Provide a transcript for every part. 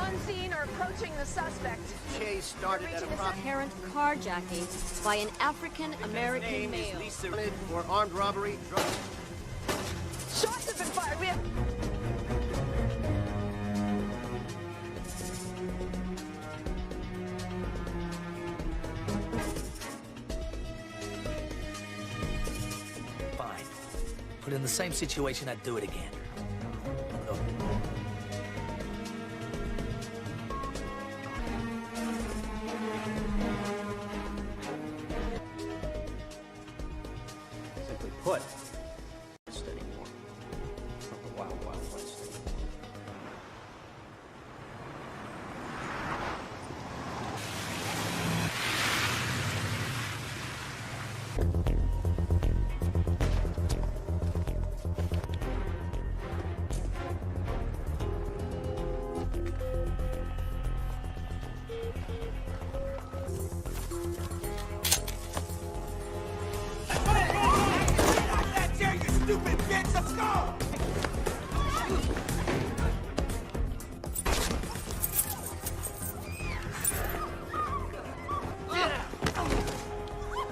on scene or approaching the suspect. Chase started at apparent carjacking by an African-American male. For armed robbery, drug. Shots have been fired. We have... Fine. Put in the same situation, I'd do it again. Simply put, anymore. From the Wild Wild West. Stupid bitch, let's go!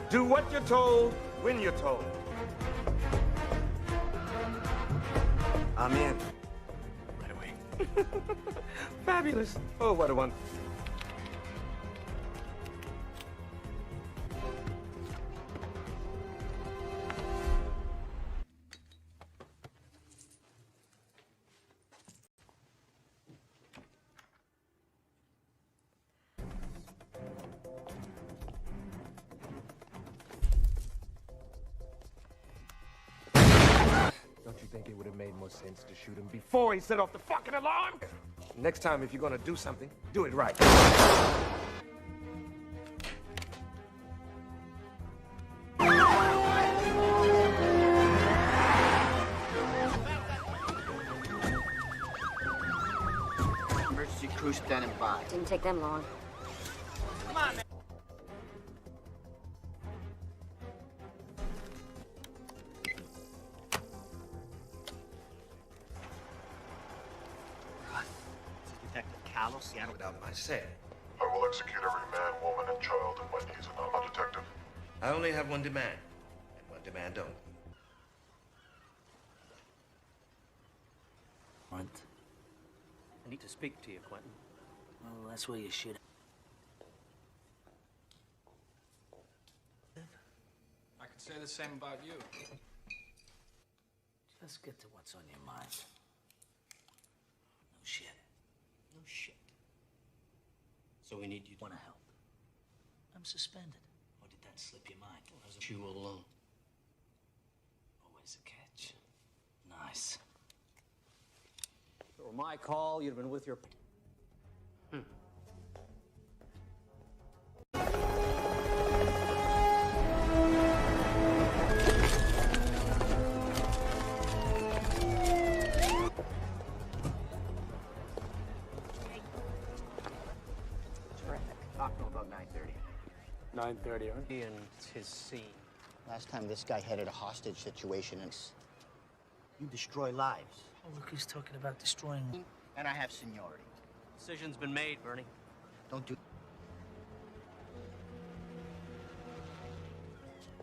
Do what you're told, when you're told. I'm in. Right away. Fabulous. Oh, what a one. Don't you think it would have made more sense to shoot him before he set off the fucking alarm? Next time, if you're gonna do something, do it right. Emergency crew standing by. Didn't take them long. Come on, man. Seattle. Without my say. I will execute every man, woman, and child in my needs, and I'm a detective. I only have one demand, and one demand only. What? I need to speak to you, Quentin. Well, that's where you should. I could say the same about you. Just get to what's on your mind. No shit. No shit. So we need you to Want to help? I'm suspended. Or did that slip your mind? you alone. Always a catch. Nice. If it were my call, you'd have been with your... Talk to him about 9:30. 9:30, huh? He and his scene. Last time this guy headed a hostage situation, and you destroy lives. Oh, look who's talking about destroying. And I have seniority. Decision's been made, Bernie. Don't do...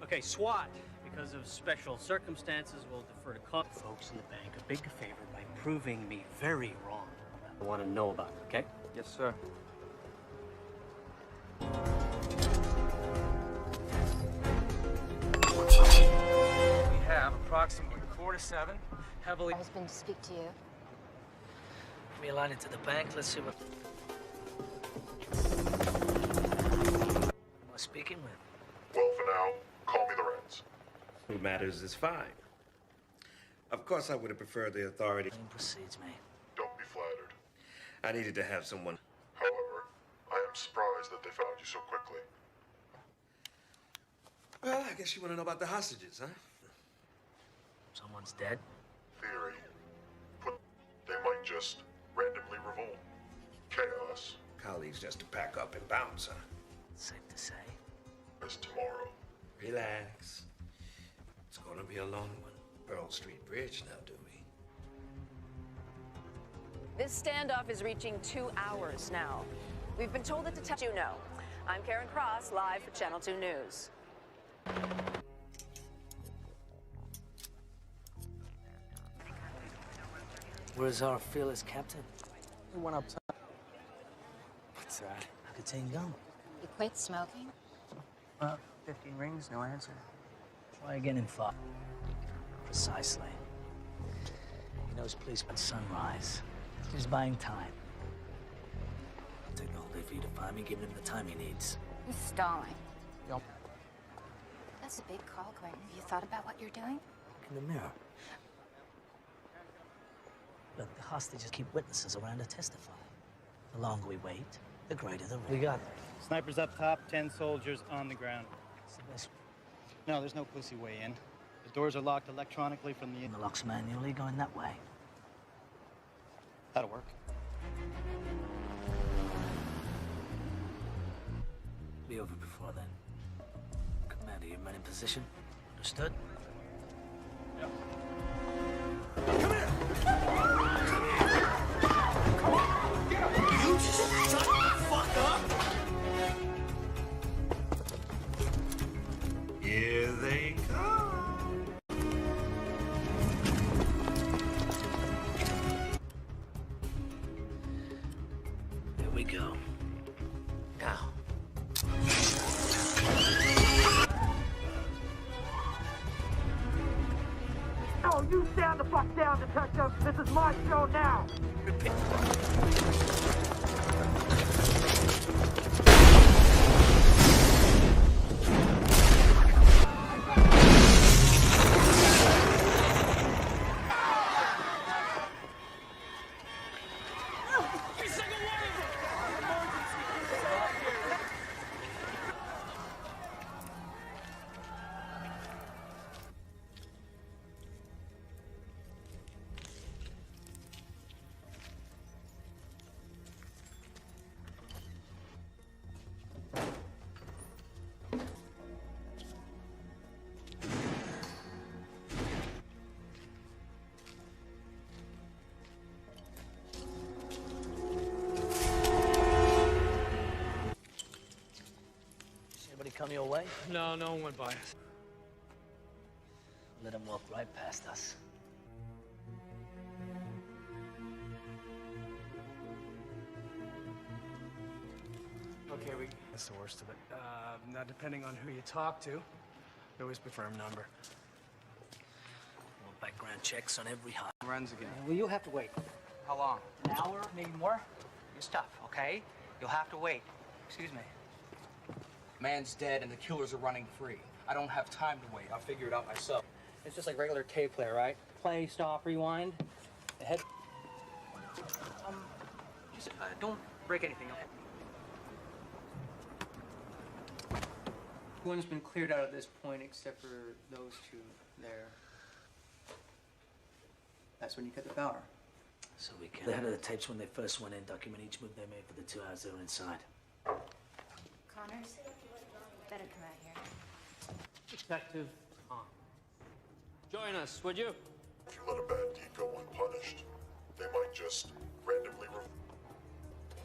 Okay, SWAT. Because of special circumstances, we'll defer to folks in the bank a big favor by proving me very wrong. I want to know about it, okay? Yes, sir. We have approximately 4 to 7 heavily... My husband to speak to you. Give me a line into the bank. Let's see what... Am I speaking with? Well, for now, call me the Reds. Who matters is fine. Of course, I would have preferred the authority. Plane proceeds, mate. Don't be flattered. I needed to have someone. However, I am surprised that they found you so quickly. Well, I guess you want to know about the hostages, huh? Someone's dead. Theory. They might just randomly revolt. Chaos Colleagues just to pack up and bounce, huh? Safe to say. is tomorrow. Relax. It's gonna be a long one. Pearl Street Bridge now, do This standoff is reaching 2 hours now. We've been told that detectives you know. I'm Karen Cross, live for Channel 2 News. Where's our fearless captain? We went up top. What's that? I could take gum. You quit smoking? Well, 15 rings, no answer. Try again in 5. Precisely. He knows police at sunrise. He's buying time. It'll take the whole day for you to find me, giving him the time he needs. You're stalling. Yep. That's a big call, Quentin. Have you thought about what you're doing? Look in the mirror. Look, the hostages keep witnesses around to testify. The longer we wait, the greater the risk. We got them. Snipers up top, 10 soldiers on the ground. It's the best. No, there's no pussy way in. The doors are locked electronically from the... And the lock's manually going that way. That'll work. Be over before then. Commander, your men in position. Understood? Yep. Come here! You shut the fuck up! Here they come. Here we go. Now. Oh, you stand the fuck down, detective. This is my show now. Anybody come your way? No, no one went by us. Let him walk right past us. Okay, that's the worst of it. Now, depending on who you talk to, they always prefer a number. Well, background checks on every hot. Runs again. Well, you'll have to wait. How long? An hour, maybe more? Your stuff, okay? You'll have to wait. Excuse me. Man's dead and the killers are running free. I don't have time to wait. I'll figure it out myself. It's just like regular tape player, right? Play, stop, rewind. The head. Just don't break anything. Everyone's been cleared out at this point except for those two there. That's when you cut the power. So we can. The head of the tapes when they first went in, document each move they made for the 2 hours they were inside. Connors, better come out here. Detective Tom. Join us, would you? If you let a bad deed go unpunished, they might just randomly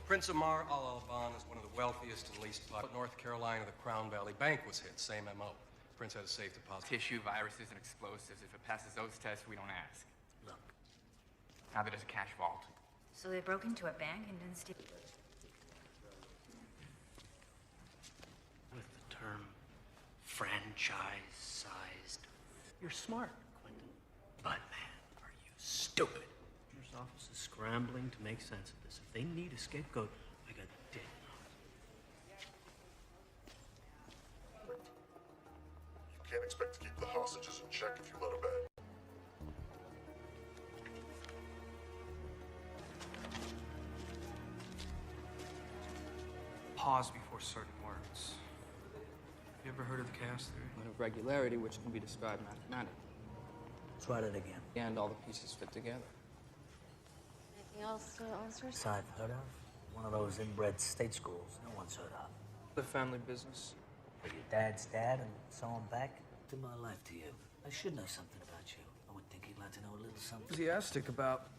Prince Amar Al-Alban is one of the wealthiest and least popular. North Carolina, the Crown Valley Bank was hit, same MO. Prince had a safe deposit. Tissue, viruses, and explosives. If it passes those tests, we don't ask. Look. Now that it's a cash vault. So they broke into a bank and didn't steal. With the term franchise-sized. You're smart, Quentin. But, man, are you stupid. Your office is scrambling to make sense of this. If they need a scapegoat, I got dead. You can't expect to keep the hostages in check if you let a bad. Pause before certain words. Have you ever heard of the chaos theory? Of regularity, which can be described mathematically. Let's write it again. And all the pieces fit together. Anything else, officers? Side heard of? One of those inbred state schools no one's heard of. The family business. But your dad's dad and so on back? To my life to you. I should know something about you. I would think you'd like to know a little something. Enthusiastic about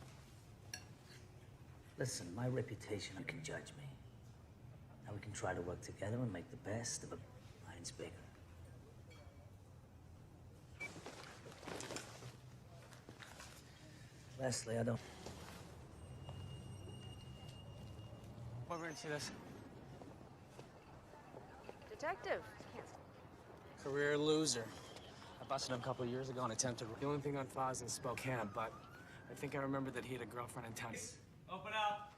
Listen, my reputation, you can judge me. Now we can try to work together and make the best of a mine's bigger. Leslie, I don't... We're going to see this. Detective. Career loser. I busted him a couple of years ago and attempted... The only thing on file is in Spokane, but I think I remember that he had a girlfriend in town. Open up.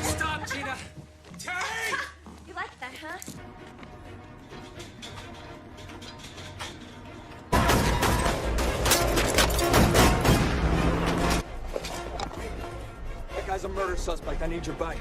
Stop, Gina! Terry! You like that, huh? That guy's a murder suspect. I need your bike.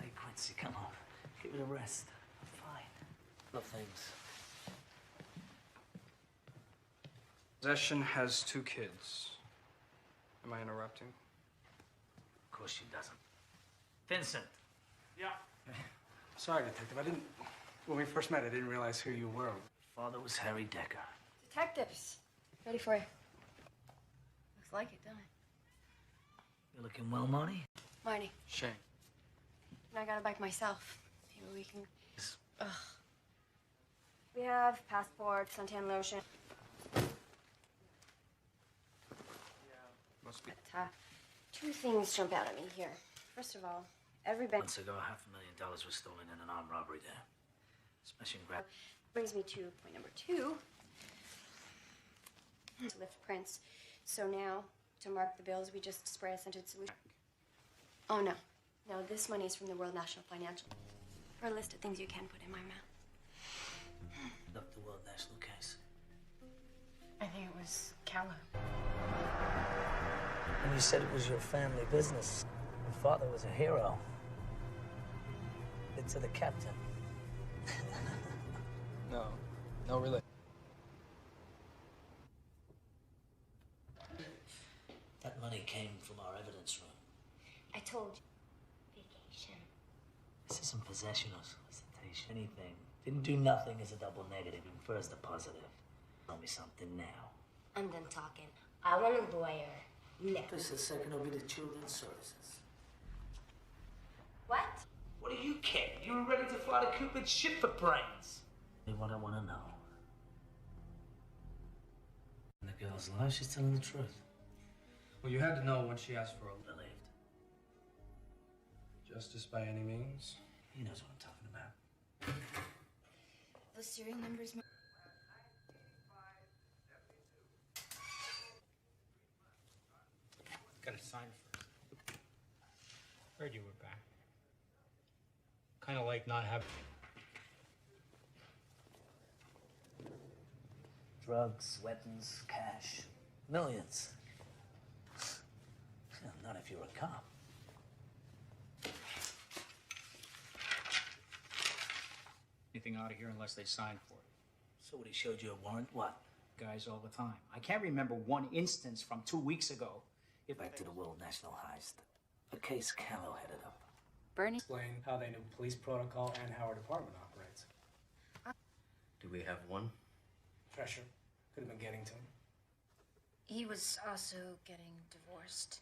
Hey, Quincy, come on. Give it a rest. I'm fine. No thanks. Possession has 2 kids. Am I interrupting? Of course she doesn't. Vincent. Yeah. Sorry, Detective. When we first met, I didn't realize who you were. Father was Harry Decker. Detectives. Ready for you. Looks like it, don't it? You looking well, Marty? Marty. Shane. And I got a bike myself. Maybe we can... Ugh. We have passport, suntan lotion. Must be. But, 2 things jump out at me here. First of all, every bank... Months ago, $500,000 was stolen in an armed robbery there. Smash and grab. Brings me to point number 2. To lift prints. So now, to mark the bills, we just spray a scented solution. Oh, no. No, this money is from the World National Financial. For a list of things you can put in my mouth. Look, the World National case. I think it was Calla. And you said it was your family business. Your father was a hero. It's to the captain. No, really. That money came from our evidence room. I told you. Vacation. This isn't possession or solicitation. Anything. Didn't do nothing is a double negative. Infers the positive. Tell me something now. I'm done talking. I want a lawyer. No. This is second will be the children's services. What? What do you care? You were ready to fly to Cupid's ship for brains. What I want to know. And the girl's alive, she's telling the truth. Well, you had to know when she asked for a Believed. justice by any means. He knows what I'm talking about. Those serial numbers... Gotta sign first. Heard you were back. Kind of like not having... Drugs, weapons, cash. Millions. Yeah, not if you're a cop. anything out of here unless they sign for it. So what, he showed you a warrant? What? guys all the time. I can't remember one instance from 2 weeks ago. Back to the World National Heist. A case Callow headed up. Bernie? Explain how they knew police protocol and how our department operates. Do we have one? Pressure. Could have been getting to him. He was also getting divorced.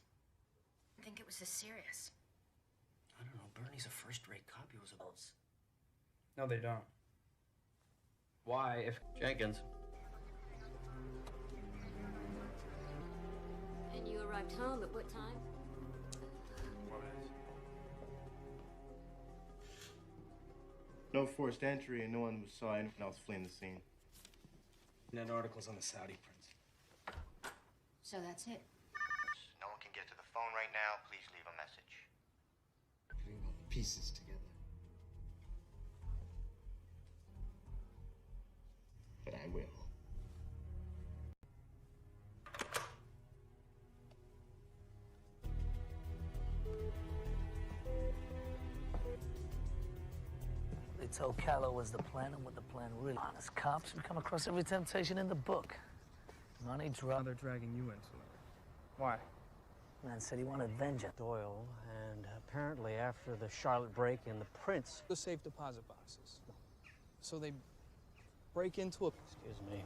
I think it was this serious. I don't know. Bernie's a first-rate cop. He was a boss. No, they don't. Why, if... Jenkins. And you arrived home at what time? No forced entry, and no one saw anyone else fleeing the scene. And that article's on the Saudi prince. So that's it. No one can get to the phone right now. Please leave a message. Putting all the pieces together. But I will. They told Callow was the plan, and what the plan really. Honest cops, we come across every temptation in the book. Money, drugs. They're dragging you into it. Why? Man said he wanted vengeance. Doyle, and apparently after the Charlotte break-in, the prince... The safe deposit boxes. So they break into a... Excuse me.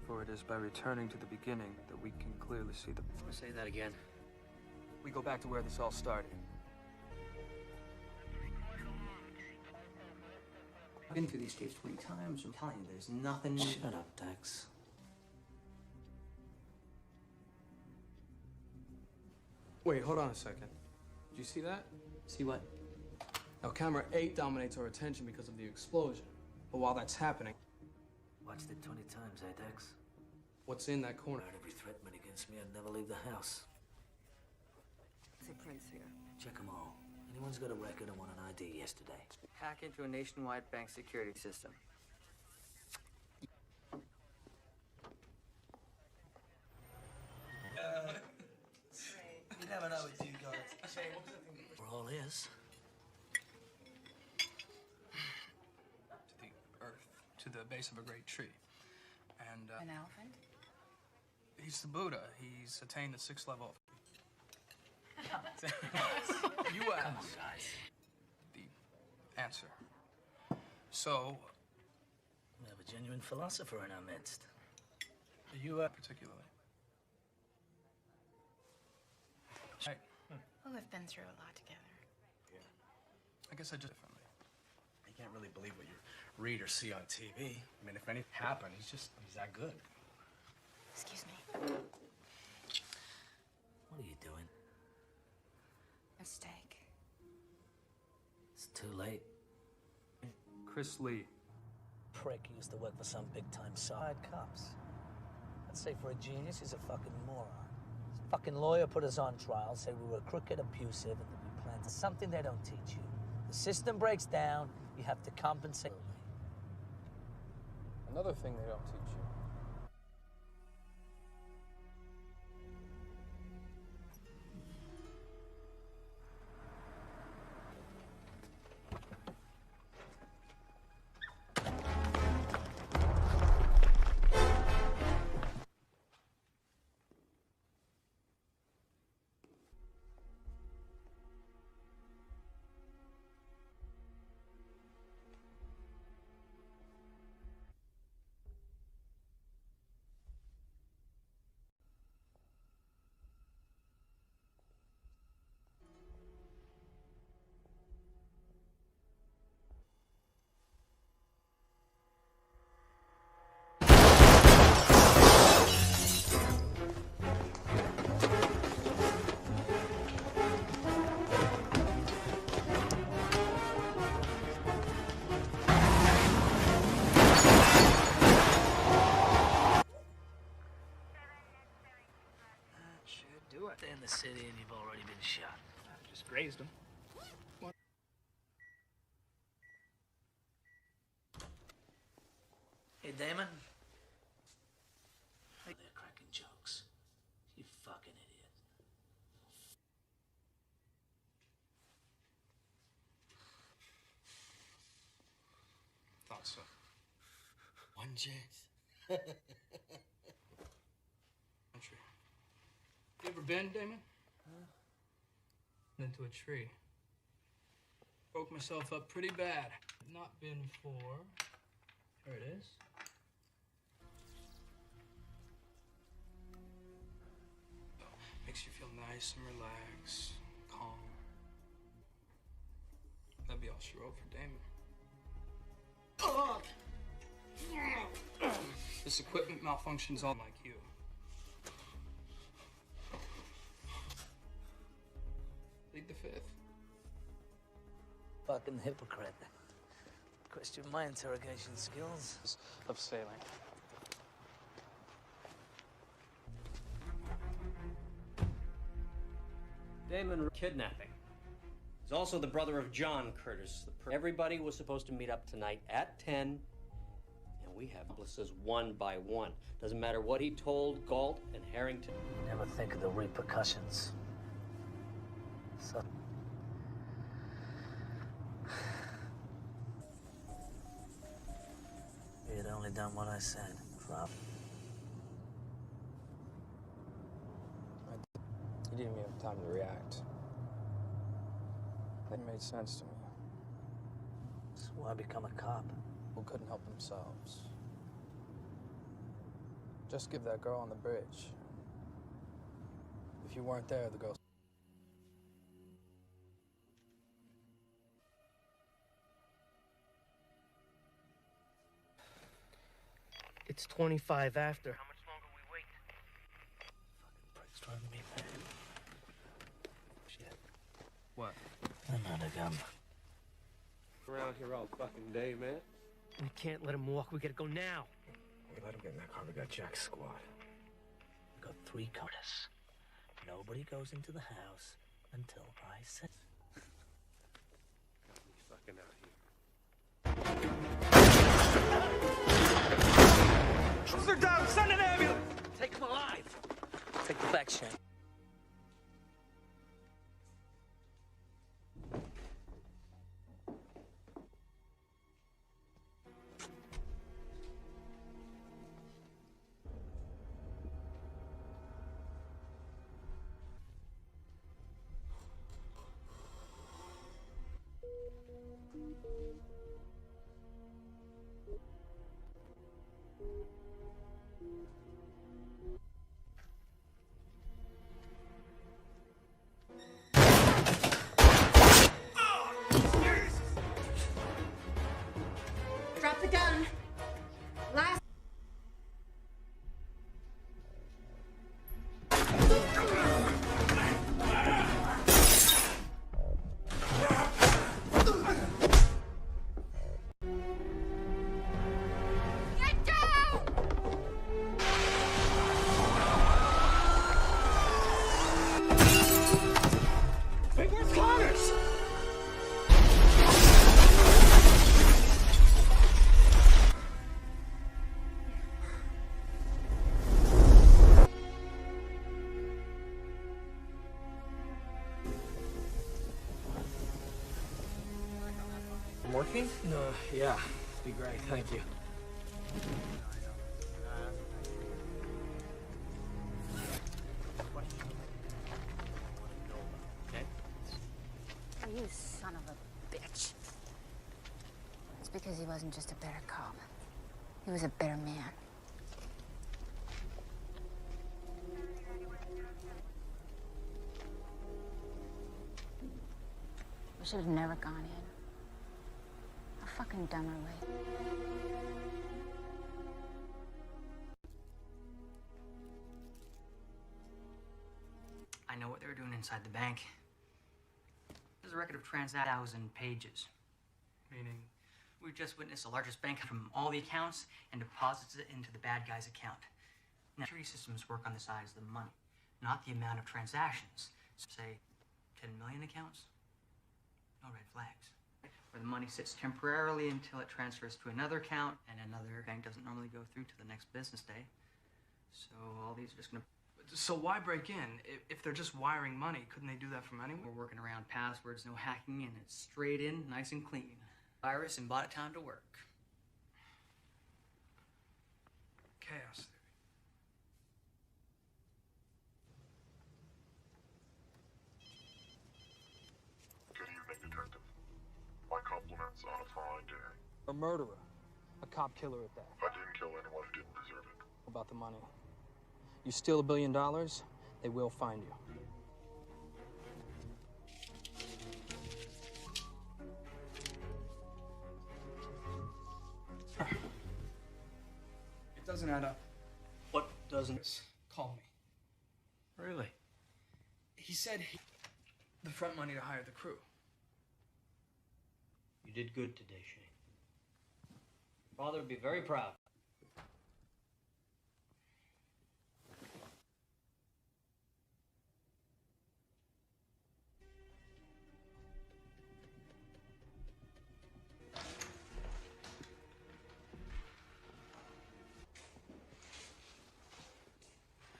For it is by returning to the beginning that we can clearly see the... Say that again. We go back to where this all started. I've been through these tapes 20 times. I'm telling you, there's nothing... Shut up, Dex. Wait, hold on a second. Did you see that? See what? Now, camera 8 dominates our attention because of the explosion. But while that's happening... Watched it 20 times, eh, Dex? What's in that corner? Heard every threat made against me, I'd never leave the house. See Prince here. Check them all. Anyone's got a record and want an ID yesterday. Hack into a nationwide bank security system. You never know with you guys. We're all ears. To the earth, to the base of a great tree. And, An elephant? he's the Buddha. He's attained the 6th level. You asked. Come on, guys. The answer. So, We have a genuine philosopher in our midst. you, particularly. Right. Well, we've been through a lot together. I guess I just differently. You can't really believe what you read or see on TV. I mean, if anything happened, he's that good. Excuse me. What are you doing? Mistake. It's too late. Chris Lee. Prick used to work for some big-time side cops. I'd say for a genius, he's a fucking moron. His fucking lawyer put us on trial, said we were crooked, abusive, and that we planned something they don't teach you. The system breaks down, you have to compensate. Another thing they don't teach you. Stay in the city and you've already been shot. I just grazed him. Hey, Damon. They're cracking jokes. You fucking idiot. son. One chance. Country. You ever been, Damon? Into a tree. Broke myself up pretty bad. Not been for... Here it is. Makes you feel nice and relaxed, calm. That'd be all she wrote for Damon. This equipment malfunctions all like you. Plead the fifth. Fucking hypocrite. Question my interrogation skills. Of sailing. Damon kidnapping. He's also the brother of John Curtis. Everybody was supposed to meet up tonight at 10, and we have accomplices one by one. Doesn't matter what he told Galt and Harrington. Never think of the repercussions. So... He had only done what I said. Flop. You didn't even have time to react. That made sense to me. That's why I become a cop. Who couldn't help themselves. Just give that girl on the bridge. If you weren't there, the girl... It's 25 after. How much longer we wait? Fucking prick's driving me mad. Shit. What? Another gun. Around here all fucking day, man. We can't let him walk. We gotta go now. We let him get in that car. We got Jack's squad. We got 3 cars. Nobody goes into the house until I say. Got me fucking out here. They're down! Send an ambulance! Take him alive! Take the back, Shane. Drop the gun. Last. Get down! Hey, where's Connors? Morphine? Yeah. Be great, thank you. Oh, you son of a bitch. It's because he wasn't just a better cop. He was a better man. We should have never gone in. How fucking dumb are we? I know what they were doing inside the bank. There's a record of 1,000 pages. Meaning? We've just witnessed the largest bank from all the accounts and deposits it into the bad guy's account. Now, security systems work on the size of the money, not the amount of transactions. So, say, 10 million accounts? No red flags. Where the money sits temporarily until it transfers to another account, and another bank doesn't normally go through to the next business day. So all these are just gonna... So why break in? If they're just wiring money, couldn't they do that from anywhere? We're working around passwords, no hacking, and it's straight in, nice and clean. Virus and bought it time to work. chaos theory. Good evening, Detective. My compliments on a fine day. A murderer. A cop killer at that. I didn't kill anyone who didn't deserve it. About the money. You steal $1 billion, they will find you. It doesn't add up. What doesn't? Call me. Really? He said the front money to hire the crew. You did good today, Shane. Your father would be very proud.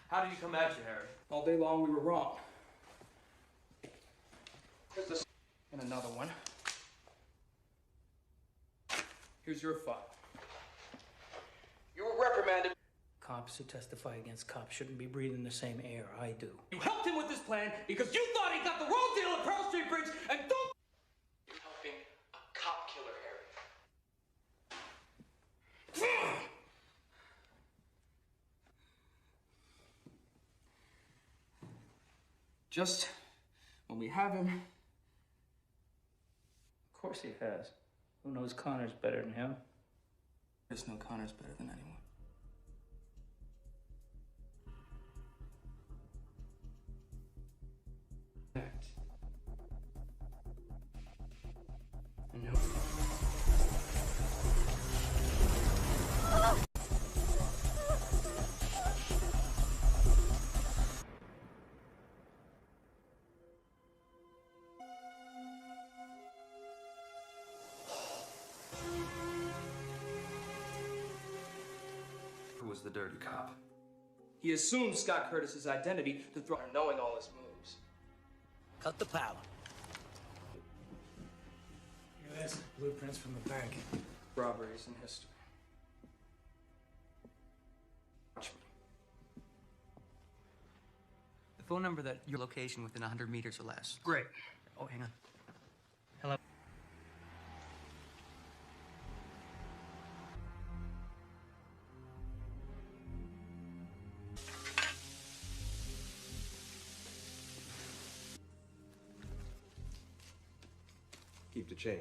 How did he come at you, Harry? All day long we were wrong. Here's this and another one. Here's your file. You were reprimanded. Cops who testify against cops shouldn't be breathing the same air I do. You helped him with this plan because you thought he got the wrong deal at Pearl Street Bridge and don't... You're helping a cop killer, Harry. Just when we have him... Of course he has. Who knows Connor's better than him? There's no Connor's better than anyone. No. Who was the dirty cop? He assumed Scott Curtis's identity to throw knowing all his moves. Cut the power. Yes, blueprints from the bank. Robberies in history. Watch me. The phone number that your location within 100 meters or less. Great. Oh, hang on. Hello. Keep the change.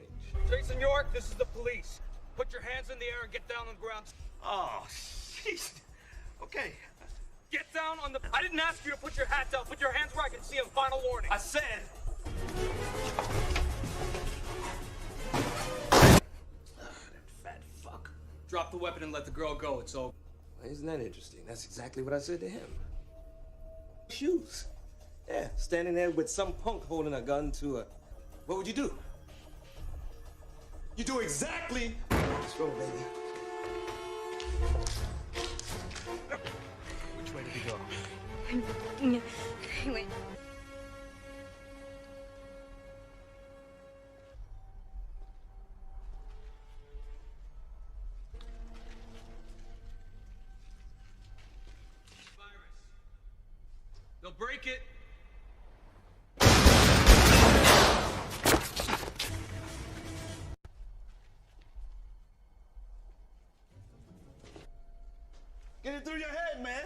Jason York, this is the police. Put your hands in the air and get down on the ground. Oh, jeez. Okay. Get down on the... I didn't ask you to put your hat down. Put your hands where I can see them. Final warning. I said... That fat fuck. Drop the weapon and let the girl go. It's over. Well, isn't that interesting? That's exactly what I said to him. Shoes. Yeah, standing there with some punk holding a gun to a... What would you do? You do exactly... Let's roll, baby. Which way did he go? Wait. They'll break it. Get it through your head, man.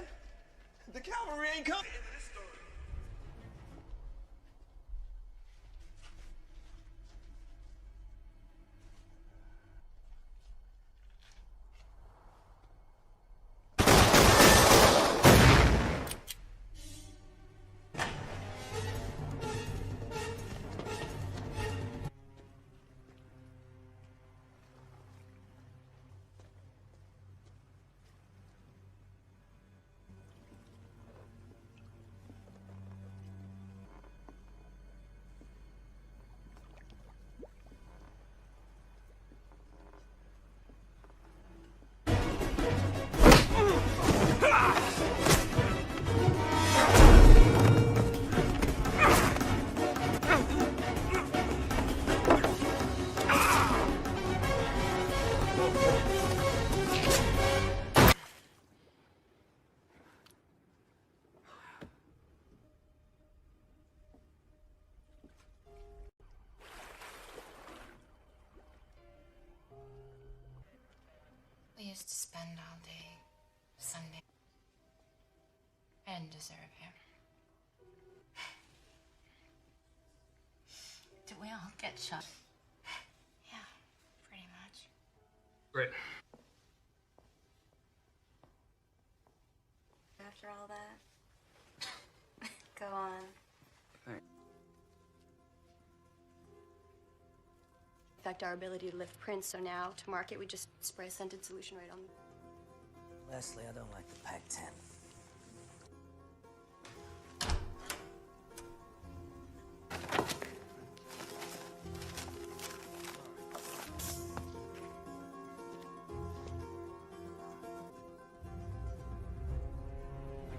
The cavalry ain't coming. used to spend all day Sunday. I didn't deserve him. Did we all get shot? Yeah, pretty much. Great. After all that, go on. Thanks. Affect our ability to lift prints, so now to mark it, we just spray a scented solution right on. Leslie, I don't like the Pac-10.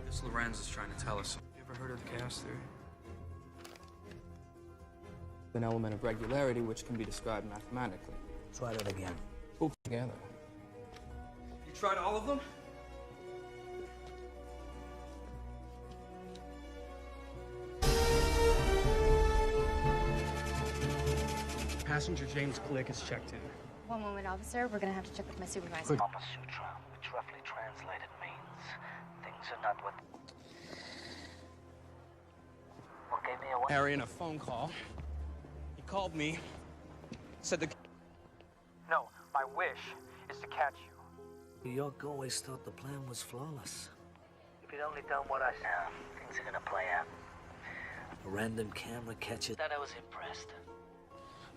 This Lorenz is trying to tell us. You ever heard of the chaos theory? An element of regularity which can be described mathematically. Try that again. Pull together. You tried all of them? Passenger James Glick is checked in. One moment, officer. We're gonna have to check with my supervisor. Kama Sutra, which roughly translated means things are not what gave me away. Harry in a phone call. He called me, said the... No, my wish is to catch you. New York always thought the plan was flawless. If you'd only done what I said, things are gonna play out. A random camera catches. That I was impressed.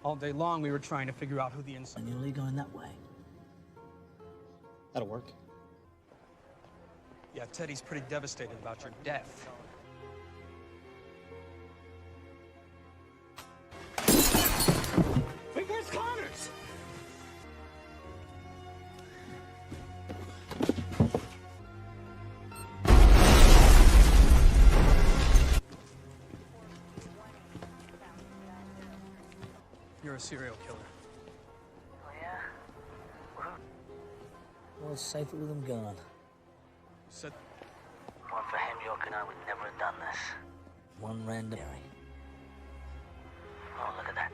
All day long, we were trying to figure out who the inside... And you're only going that way. That'll work. Yeah, Teddy's pretty devastated about your death. Wait, where's Connors? You're a serial killer. Oh, yeah? Well, it's safer with him gone. Said... One for him, York and I would never have done this. One random... Oh, look at that.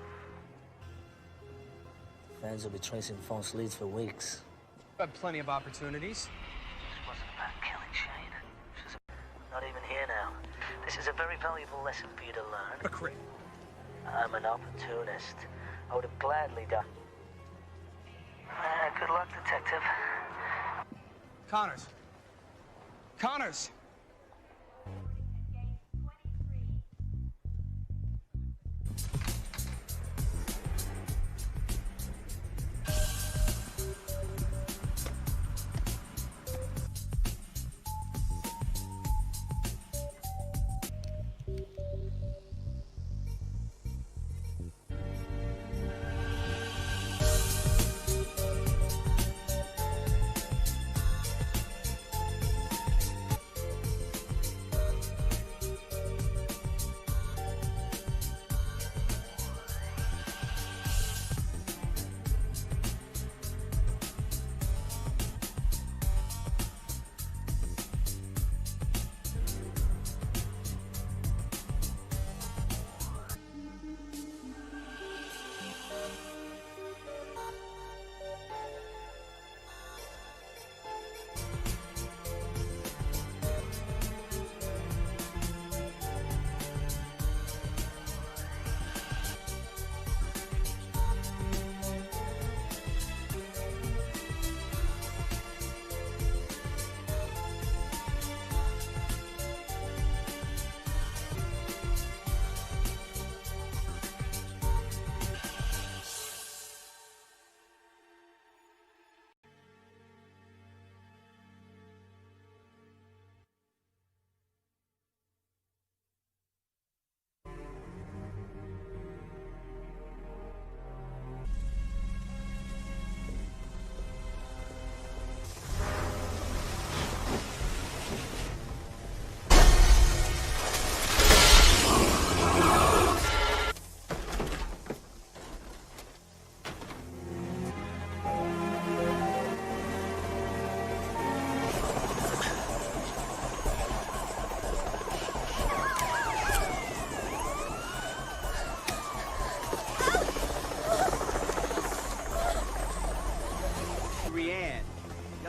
Fans will be tracing false leads for weeks. I've had plenty of opportunities. This wasn't about killing Shane. Not even here now. This is a very valuable lesson for you to learn. A crit. I'm an opportunist. I would have gladly done. Good luck, detective. Connors. Connors!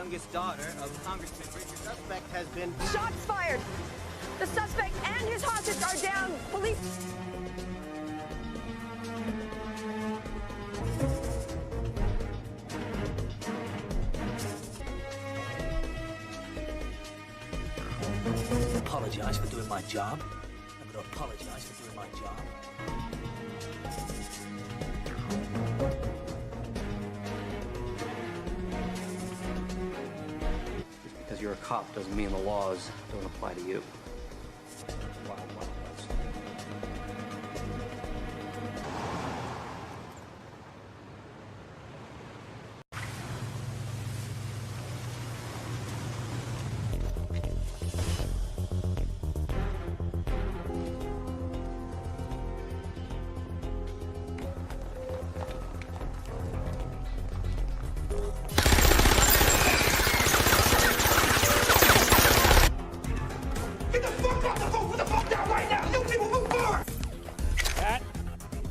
youngest daughter of Congressman Richard. Suspect has been... Shots fired! The suspect and his hostage are down. Police... Apologize for doing my job. I'm gonna apologize for doing my job. Just because you're a cop doesn't mean the laws don't apply to you. Wild, wild west.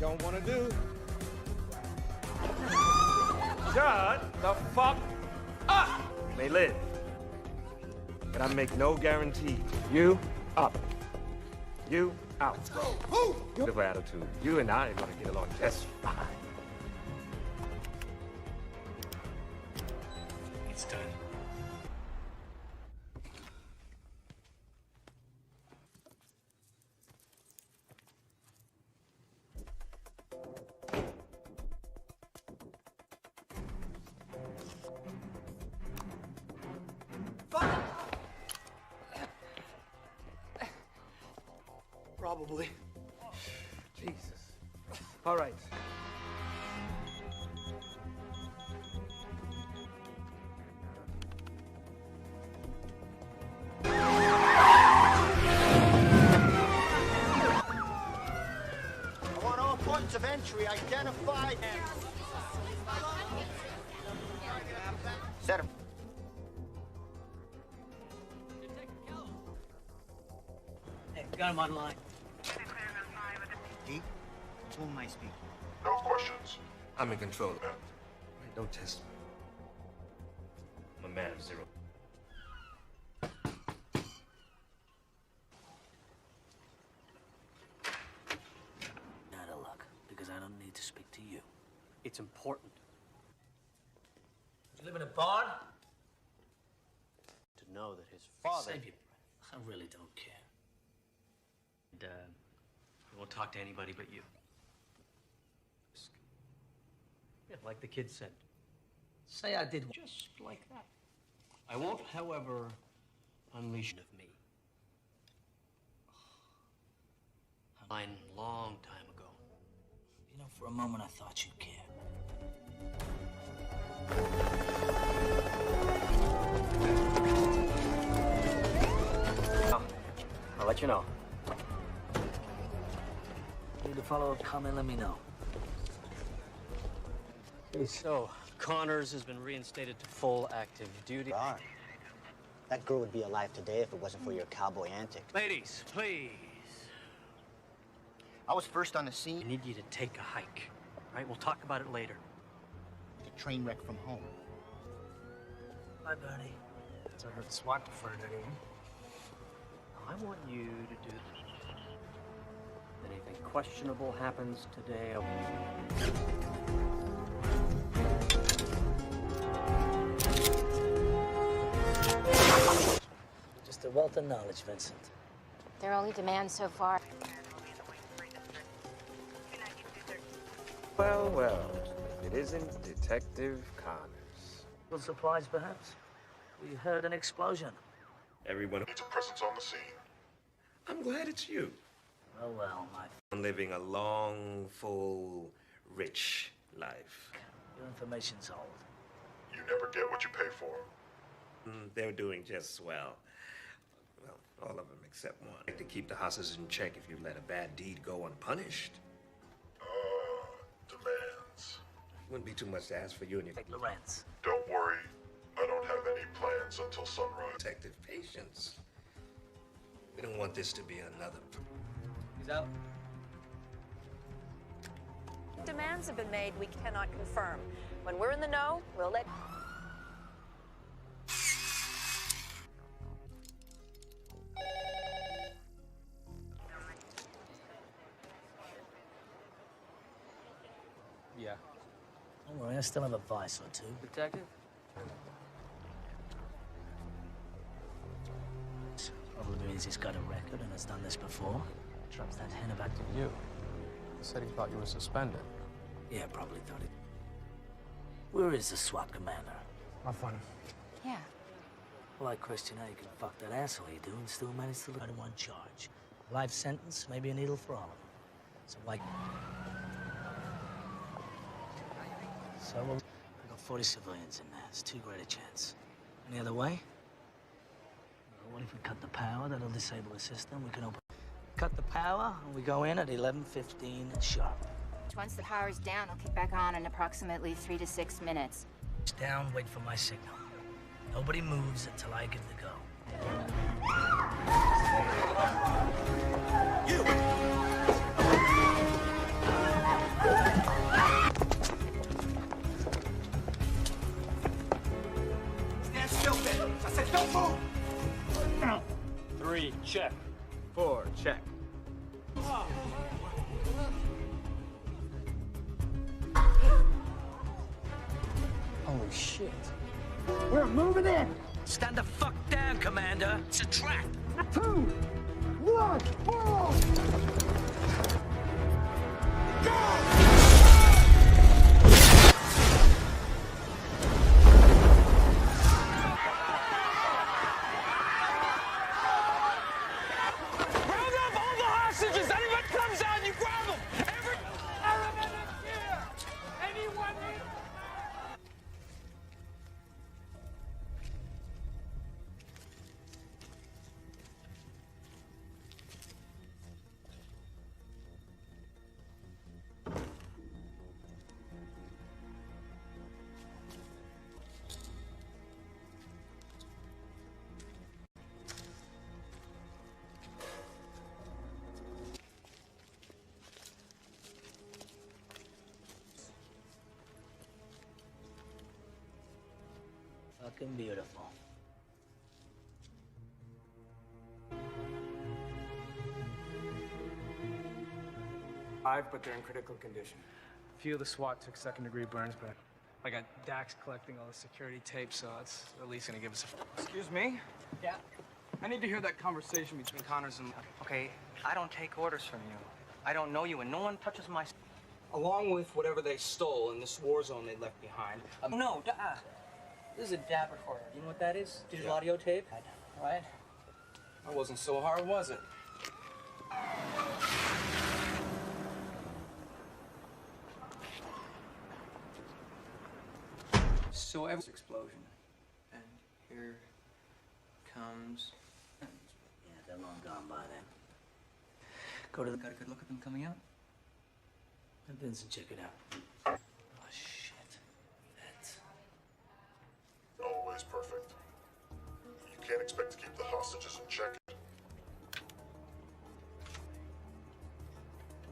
Don't want to do. Shut the fuck up! You may live, but I make no guarantee. You up. You out. Beautiful attitude. You and I are gonna get along just fine. It's done. Probably. Jesus. All right. I want all points of entry identified. Set him. Hey, got him online. Pete, who am I speaking? No questions. I'm in control. Wait, don't test me. I'm a man of zero. Out of luck, because I don't need to speak to you. It's important You live in a barn? to know that his father... Save your breath. I really don't care. And, I won't talk to anybody but you. Yeah, like the kid said. Say I did. Just like that. I won't, however, unleash of me. Mine long time ago. You know, for a moment I thought you cared. I'll let you know. Need a follow-up comment, let me know. So, Connors has been reinstated to full active duty. Darn. That girl would be alive today if it wasn't for your cowboy antics. Ladies, please. I was first on the scene. I need you to take a hike. All right, we'll talk about it later. The train wreck from home. Bye, Bernie. So I heard the SWAT deferred anything. I want you to do this. If anything questionable happens today, Just a wealth of knowledge, Vincent. Their only demand so far. Well, well. If it isn't Detective Connors. Little surprise, perhaps? We heard an explosion. Everyone Needs a presence on the scene. I'm glad it's you. Oh, well, my... I'm living a long, full, rich life. Your information's old. You never get what you pay for. They're doing just swell. Well, all of them except one. Like to keep the hosses in check if you let a bad deed go unpunished. Demands. Wouldn't be too much to ask for you and your... Lorenz. Don't worry. I don't have any plans until sunrise. Detective patience. We don't want this to be another... He's out. Demands have been made we cannot confirm. When we're in the know, we'll let... Yeah. Don't worry, I still have a vice or two. Detective? Probably means he's got a record and has done this before. Drops that hen about to You. He said he thought you were suspended. Yeah, probably thought it. Where is the SWAT commander? Have fun. Yeah. Well, I question how you can fuck that asshole you do and still manage to look at one charge. Life sentence, maybe a needle for all of them. So why? So we've got 40 civilians in there. It's too great a chance. Any other way? Well, what if we cut the power? That'll disable the system. We can open. Cut the power, and we go in at 11:15 sharp. Once the power's down, I'll kick back on in approximately 3 to 6 minutes. It's down, wait for my signal. Nobody moves until I give the go. Stand still, Ben. I said don't move. 3, check. 4, check. Holy shit. We're moving in. Stand the fuck down, Commander. It's a trap. 2, 1, move! Round up all the hostages! Anyone comes out, you grab them! Every paramedic here! Anyone here? Fucking beautiful. But they're in critical condition. A few of the SWAT took second-degree burns, but I got Dax collecting all the security tape, so it's at least gonna give us a... Excuse me? Yeah? I need to hear that conversation between Connors and... Okay, I don't take orders from you. I don't know you, and no one touches my... Along with whatever they stole in this war zone they left behind. No, this is a DAB recorder. You know what that is? Digital audio tape? Right? That wasn't so hard, was it? So every explosion. And here comes... Yeah, they're long gone by then. Go to the... Got a good look at them coming out? Have Vincent check it out. Oh, shit. That's... Always perfect. You can't expect to keep the hostages in check.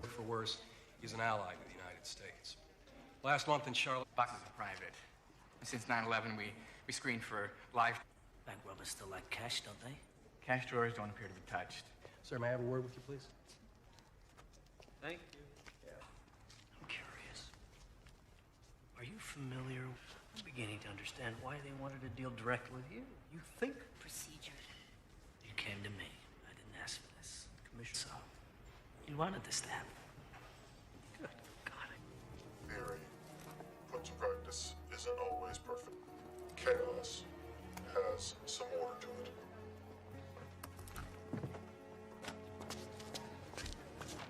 For worse, he's an ally with the United States. Last month in Charlotte... Boxes are private. Since 9/11, we screened for live... Bank robbers still like cash, don't they? Cash drawers don't appear to be touched. Sir, may I have a word with you, please? Thank you. I'm curious. Are you familiar? I'm beginning to understand why they wanted to deal directly with you. You think Procedure. You came to me. I didn't ask for this. Commissioner, so you wanted this to happen. Good God. Theory, put to practice, isn't always perfect. Chaos has some order to it.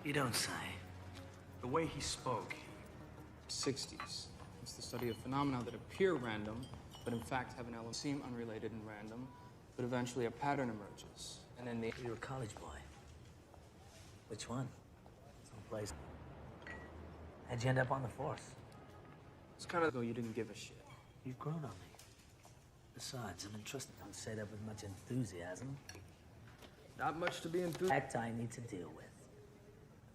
You don't say. The way he spoke, 60s. It's the study of phenomena that appear random, but in fact have an element seem unrelated and random, but eventually a pattern emerges. And then the... You're a college boy. Which one? Someplace. How'd you end up on the force? It's kind of though you didn't give a shit. You've grown on me. Besides, I'm entrusted. Don't say that with much enthusiasm. Not much to be enthused. Fact I need to deal with.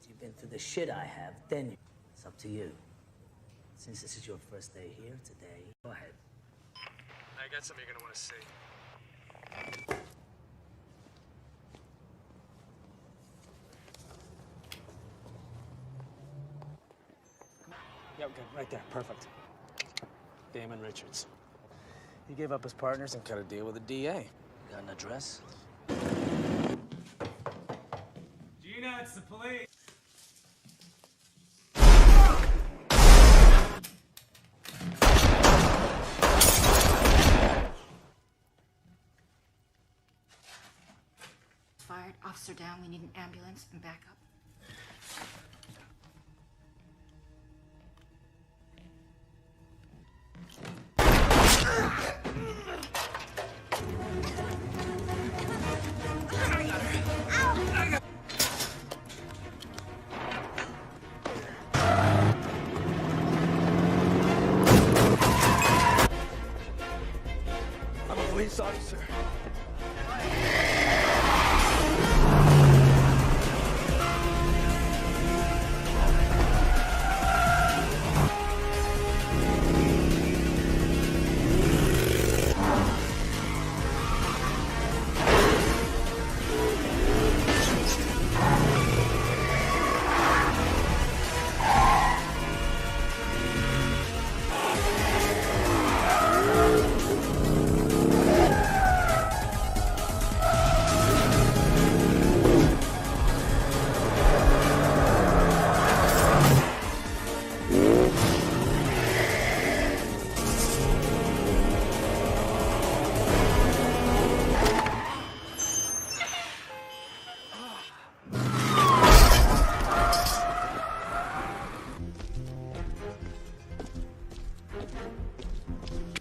If you've been through the shit I have, then it's up to you. Since this is your first day here today, go ahead. I got something you're gonna want to see. Yeah, okay, right there. Perfect. Damon Richards. He gave up his partners and cut a deal with the DA. Got an address? Gina, it's the police. Fired. Officer down. We need an ambulance and backup. I'm a police officer.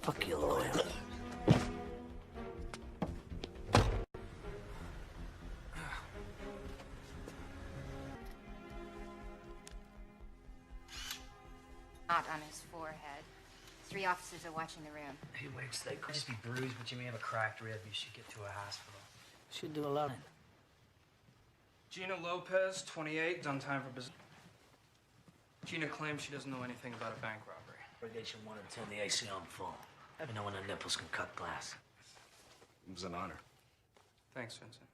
Fuck your lawyer. Not on his forehead. 3 officers are watching the room. He wakes, they could just be bruised, but you may have a cracked rib. You should get to a hospital. Should do a lot. Gina Lopez, 28, done time for business. Gina claims she doesn't know anything about a bank robbery. Irrigation wanted to turn the AC on full. Never know when the nipples can cut glass. It was an honor. Thanks, Vincent.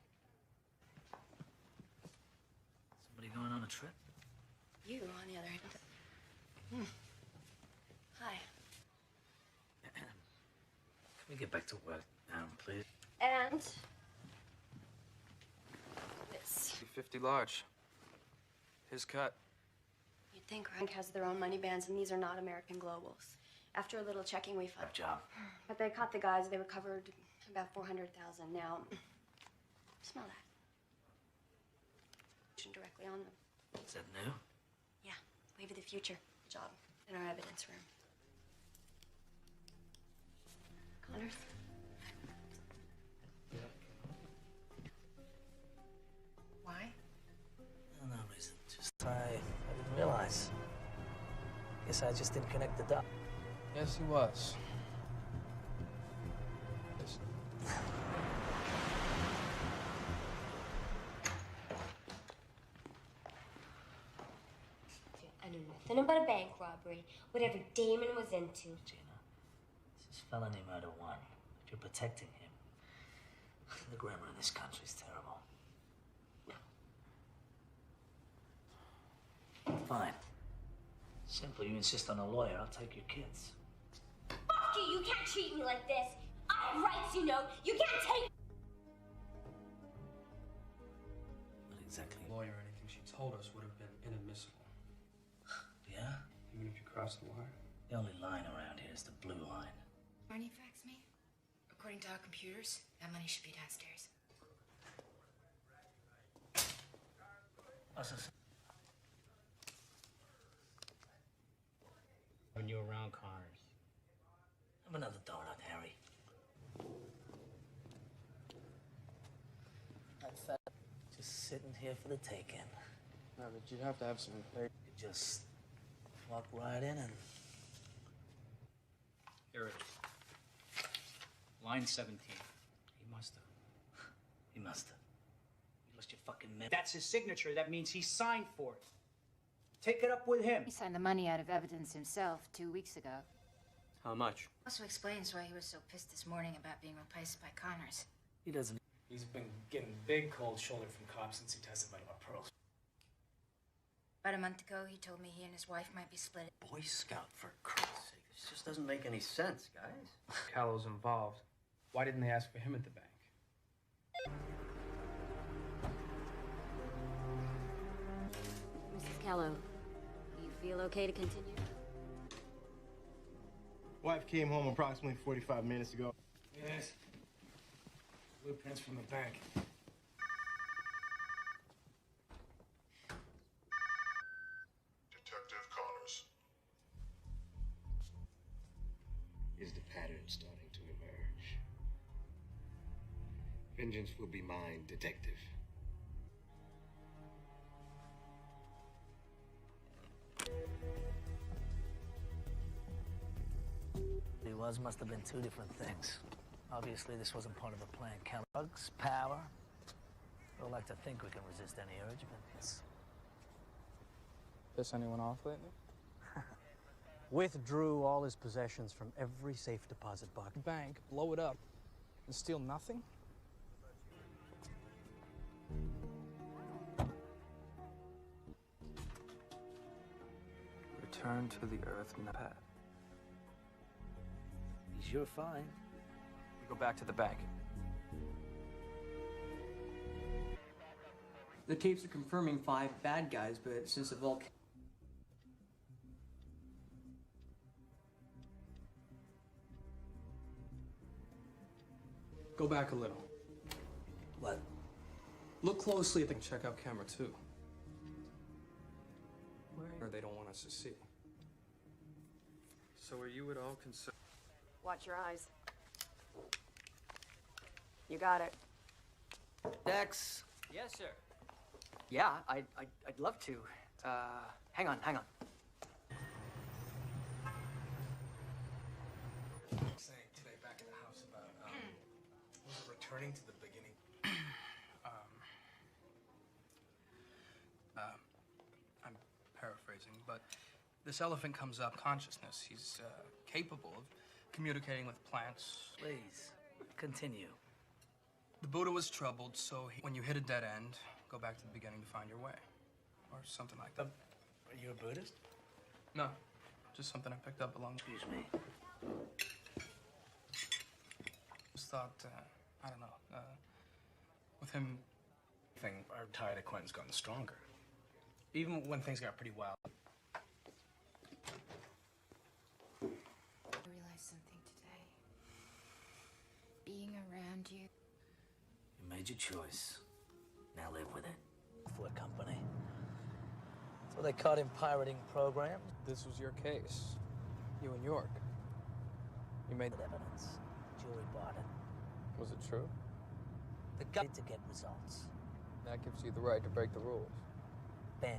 Somebody going on a trip? You, on the other hand. Hi. Can we get back to work now, please? And this. 50 large. His cut. You'd think Rank has their own money bands, and these are not American Globals. After a little checking, we found. Good job. But they caught the guys. They recovered about 400,000. Now, smell that. Directly on them. Is that new? Yeah, wave of the future. Job in our evidence room. Connors. Why? No reason. Just I didn't realize. Guess I just didn't connect the dots. Yes, he was. Yes. I knew nothing about a bank robbery, whatever Damon was into. Gina, this is felony murder 1. If you're protecting him, the grammar in this country is terrible. Fine. Simple. You insist on a lawyer, I'll take your kids. Fuck you! You can't treat me like this! I have rights, you know! You can't take... What exactly? Lawyer or anything she told us would have been inadmissible. Yeah? Even if you crossed the wire? The only line around here is the blue line. Marnie faxed me. According to our computers, that money should be downstairs. When you're around Connors. Have another donut, Harry. Just sitting here for the taking. No, but you'd have to have some faith. You just walk right in and... Here it is. Line 17. He must have. He must have. You lost your fucking man. That's his signature. That means he signed for it. Take it up with him. He signed the money out of evidence himself 2 weeks ago. How much? Also explains why he was so pissed this morning about being replaced by Connors. He doesn't... He's been getting big cold shoulder from cops since he testified about pearls. About a month ago, he told me he and his wife might be split. Boy Scout, for Christ's sake. This just doesn't make any sense, guys. Callow's involved. Why didn't they ask for him at the bank? Mrs. Callow, you feel okay to continue? Wife came home approximately 45 minutes ago. Yes. Blueprints from the bank. Detective Connors. Is the pattern starting to emerge? Vengeance will be mine, detective. Must have been two different things. Obviously, this wasn't part of a plan. Drugs, power. We'd like to think we can resist any urge, but it's... Piss anyone off lately? Withdrew all his possessions from every safe deposit box. Bank, blow it up, and steal nothing? Return to the earth, Pat. You're fine. We go back to the bank. The tapes are confirming 5 bad guys, but since the vault... Go back a little. What? Look closely at the... Check out camera 2. Or they don't want us to see. So are you at all concerned? Watch your eyes. You got it. Dex. Yes, sir. Yeah, I'd love to. Hang on. Saying today back at the house about, was it returning to the beginning? I'm paraphrasing, but this elephant comes up consciousness. He's capable of communicating with plants. Please, continue. The Buddha was troubled, so when you hit a dead end, go back to the beginning to find your way. Or something like that. Are you a Buddhist? No, just something I picked up along... Excuse me. Just thought, I don't know, with him... Our tired acquaintance gotten stronger. Even when things got pretty wild. I realized something today. Being around you. You made your choice. Now live with it. For a company. So they caught him pirating programs. This was your case. You in York. You made evidence. Jury bought it. Was it true? The guy to get results. That gives you the right to break the rules. Ben.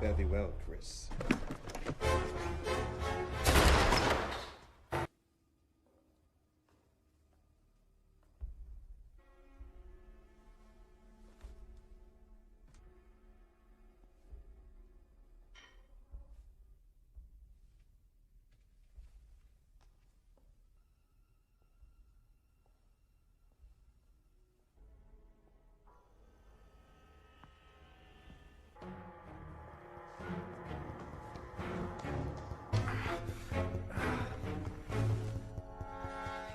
Fare thee well, Chris.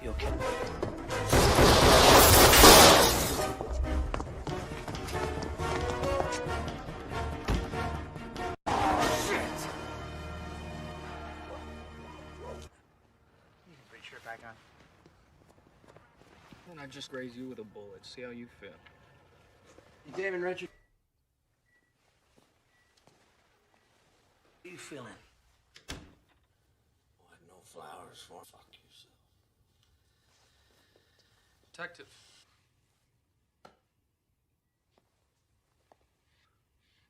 You okay? Back on. And I just raise you with a bullet. See how you feel. You David Richard. How you feeling? Boy, no flowers for fuck yourself. Detective.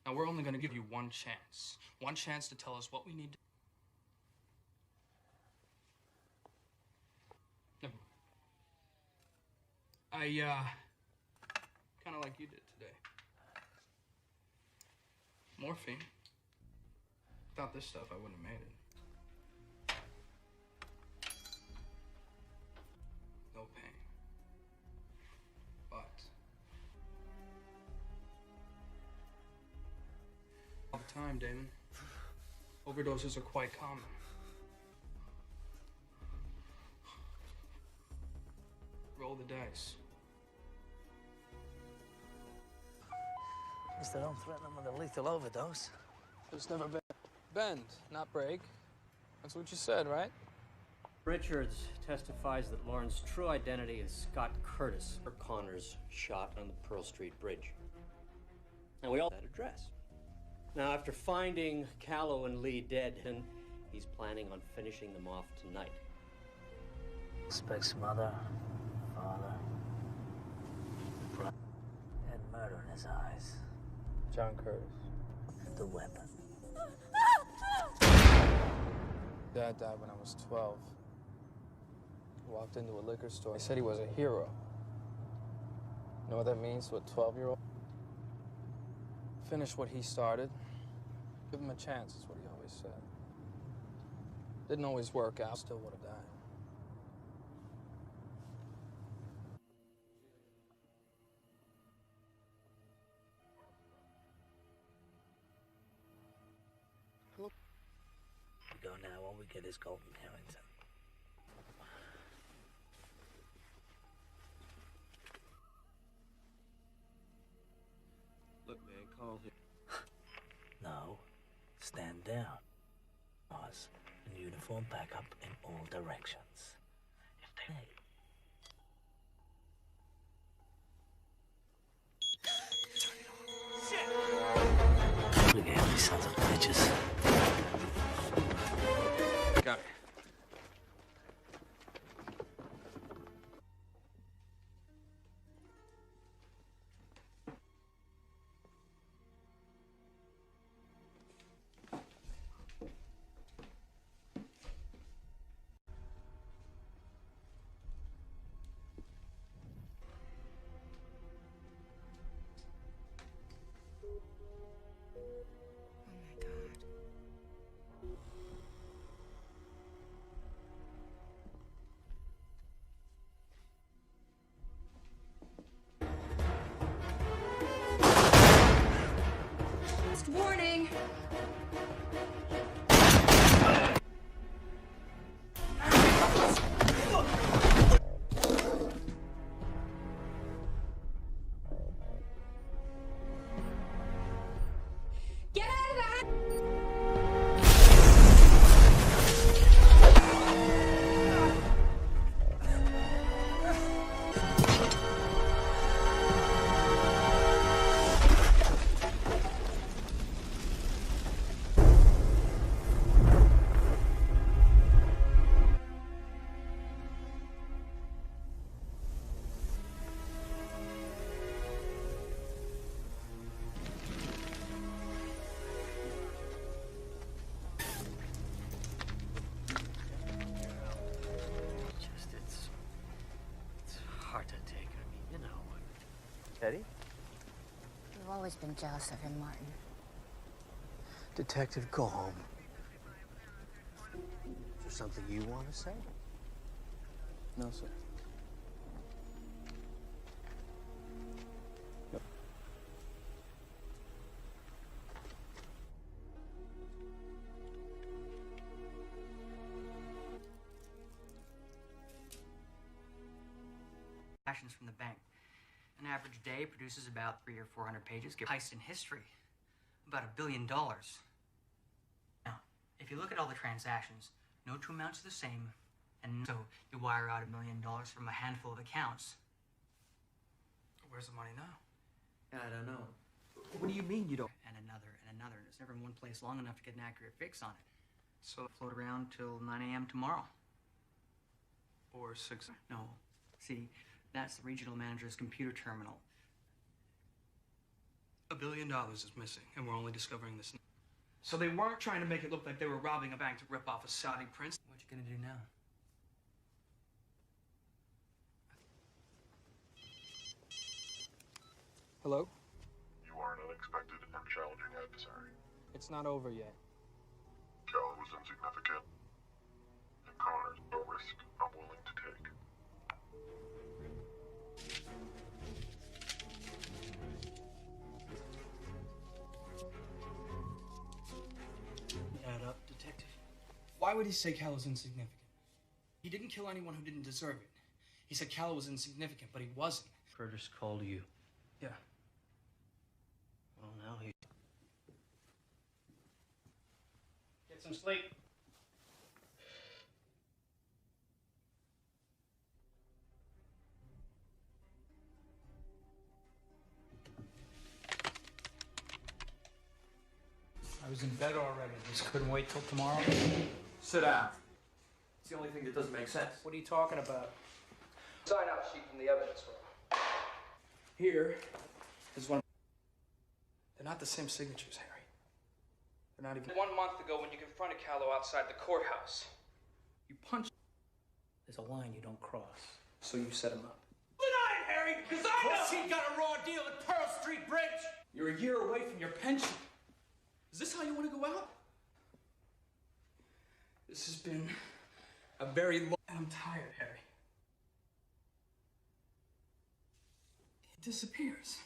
Now, we're only going to give you one chance. One chance to tell us what we need to... Kind of like you did today. Morphine. Without this stuff, I wouldn't have made it. No pain. But all the time, Damon. Overdoses are quite common. Roll the dice. At least I don't threaten them with a lethal overdose. There's never been bend, not break. That's what you said, right? Richards testifies that Lauren's true identity is Scott Curtis, or Connors shot on the Pearl Street Bridge. And we all that address. Now, after finding Callow and Lee dead, he's planning on finishing them off tonight. Suspect's mother, father, brother, had murder in his eyes. John Curtis. The weapon. Dad died when I was 12. He walked into a liquor store. He said he was a hero. You know what that means to a 12-year-old? Finish what he started. Give him a chance, is what he always said. Didn't always work out. Still would have died. We go now. All we get is Golden Harrington. Look, man, call him. No. Stand down. Pause. And uniform back up in all directions. If they... Shit! Look at these sons of bitches. Got it. Warning! Get out of the house! It's hard to take. I mean, you know. Teddy? You've always been jealous of him, Martin. Detective, go home. Is there something you want to say? No, sir. Actions from the bank. An average day produces about 300 or 400 pages. Give heist in history. About $1 billion. Now, if you look at all the transactions, no two amounts are the same, and so you wire out $1 million from a handful of accounts. Where's the money now? I don't know. What do you mean you don't? And another, and another. It's never in one place long enough to get an accurate fix on it. So float around till 9 a.m. tomorrow. Or 6. No. See, that's the regional manager's computer terminal. $1 billion is missing, and we're only discovering this. So they weren't trying to make it look like they were robbing a bank to rip off a Saudi prince. What you gonna do now? Hello? You are an unexpected and challenging adversary. It's not over yet. is insignificant, and Connor's a risk I'm willing to take. Add up, detective. Why would he say Cal was insignificant? He didn't kill anyone who didn't deserve it. He said Cal was insignificant, but he wasn't. Curtis called you. Yeah. Well, now he... Get some sleep. I was in bed already. Just couldn't wait till tomorrow. Sit down. It's the only thing that doesn't make sense. What are you talking about? Sign out sheet from the evidence room. Here is one. They're not the same signatures, Harry. They're not even. 1 month ago, when you confronted Callow outside the courthouse, you punched. There's a line you don't cross. So you set him up. Deny it, Harry, because I know he got a raw deal at Pearl Street Bridge. You're a year away from your pension. Is this how you want to go out? This has been a very long... I'm tired, Harry. He disappears.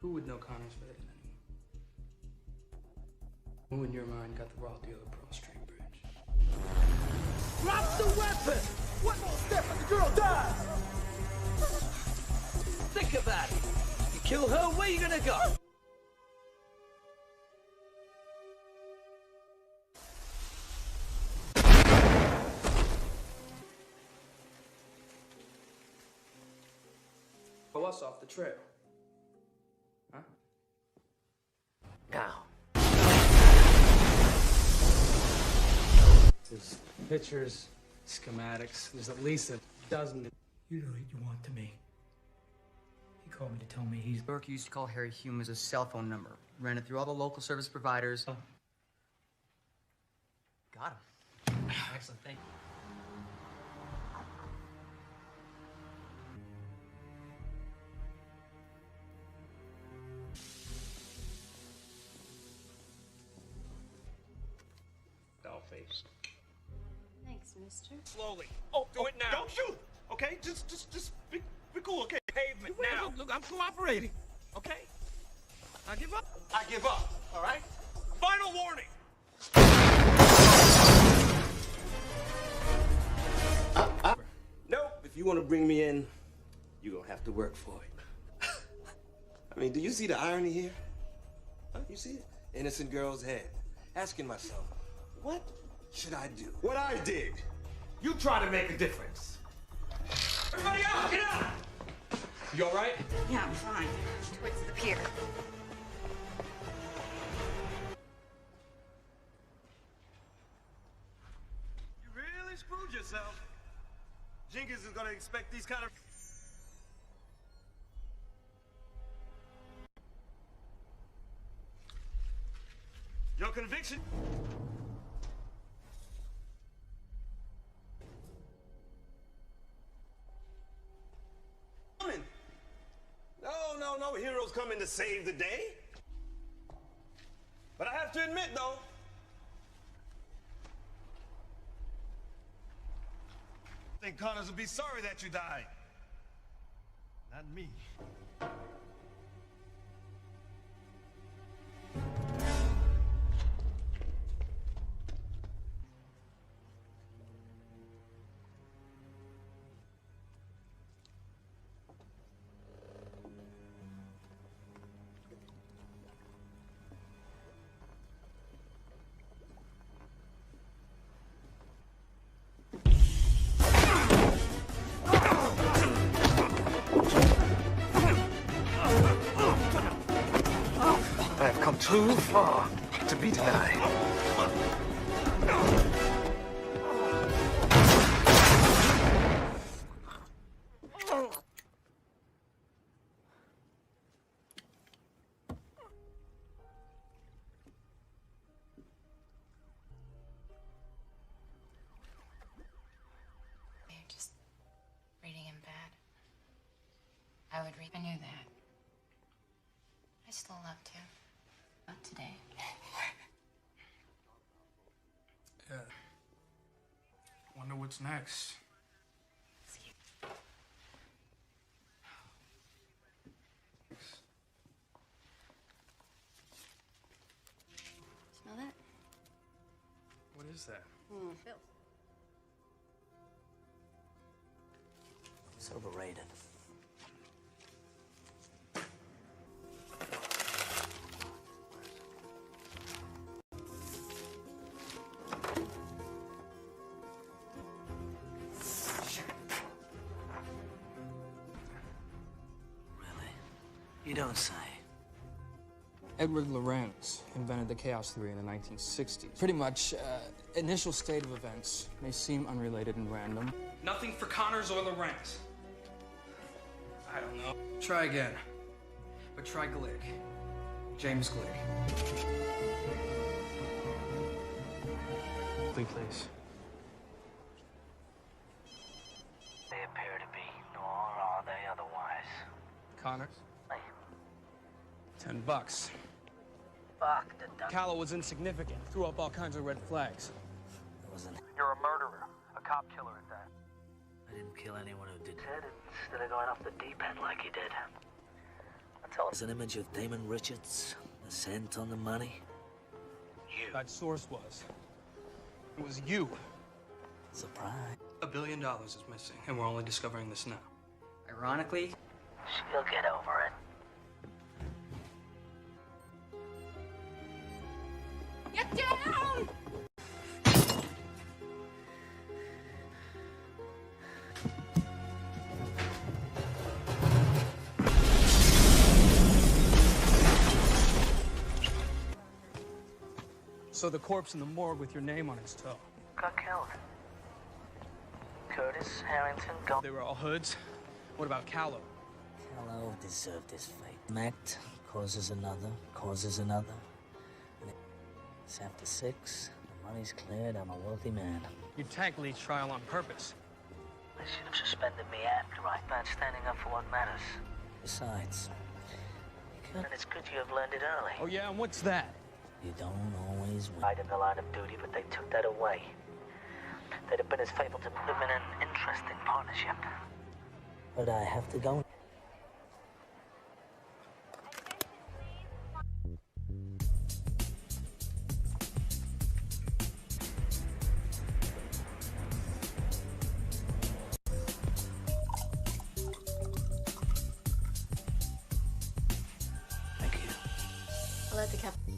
Who would know Connor's better than anyone? Who in your mind got the raw deal at Pearl Street Bridge? Drop the weapon! One more step and the girl dies! Think about it. You kill her, where you gonna go? Pull us off the trail. Huh? Now. There's pictures, schematics. There's at least a dozen. You know what you want to me. He called me to tell me he's... Burke used to call Harry Hume as a cell phone number. Ran it through all the local service providers. Oh. Got him. Excellent, thank you. Dollface. Thanks, mister. Slowly. Oh, do it now. Don't shoot. Okay, just be cool. Okay, pavement now. Look, I'm cooperating. Okay. I give up. I give up. All right. Final warning. Nope. If you want to bring me in, you're gonna have to work for it. I mean, do you see the irony here? Huh? You see it? Innocent girl's head. Asking myself, what should I do? What I did. You try to make a difference. Everybody out! Get out! You all right? Yeah, I'm fine. Towards the pier. You really screwed yourself. Jenkins is gonna expect these kind of... Your conviction? No heroes coming to save the day. But I have to admit, though, I think Connors will be sorry that you died. Not me. I've come too far to be denied. You're just reading him bad. would read. I knew that. I still love to. Not today. Yeah. Wonder what's next. Smell that? What is that? Filth. It's overrated. You don't say. Edward Lorenz invented the chaos theory in the 1960s. Pretty much, initial state of events may seem unrelated and random. Nothing for Connors or Lorenz. I don't know. Try again. But try Gligg. James Gligg. Please. They appear to be, nor are they otherwise. Connors? $10. Fuck the duck. Callow was insignificant. Threw up all kinds of red flags. It wasn't. You're a murderer. A cop killer at that. I didn't kill anyone who did it. Instead of going off the deep end like he did. There's an image of Damon Richards, the scent on the money. You. That source was. It was you. Surprise. $1 billion is missing, and we're only discovering this now. Ironically, she'll get over it. Get down! So the corpse in the morgue with your name on its toe. Got killed. Curtis, Harrington, Gold. They were all hoods. What about Callow? Callow deserved his fate. An act causes another, causes another. And it's after 6. The money's cleared. I'm a wealthy man. You tagged Lee's trial on purpose. They should have suspended me after I started standing up for what matters. Besides, and it's good you have learned it early. Oh yeah, and what's that? You don't always win. Right in the line of duty, but they took that away. They'd have been as faithful to live in an interesting partnership. But I have to go. I'll let the captain.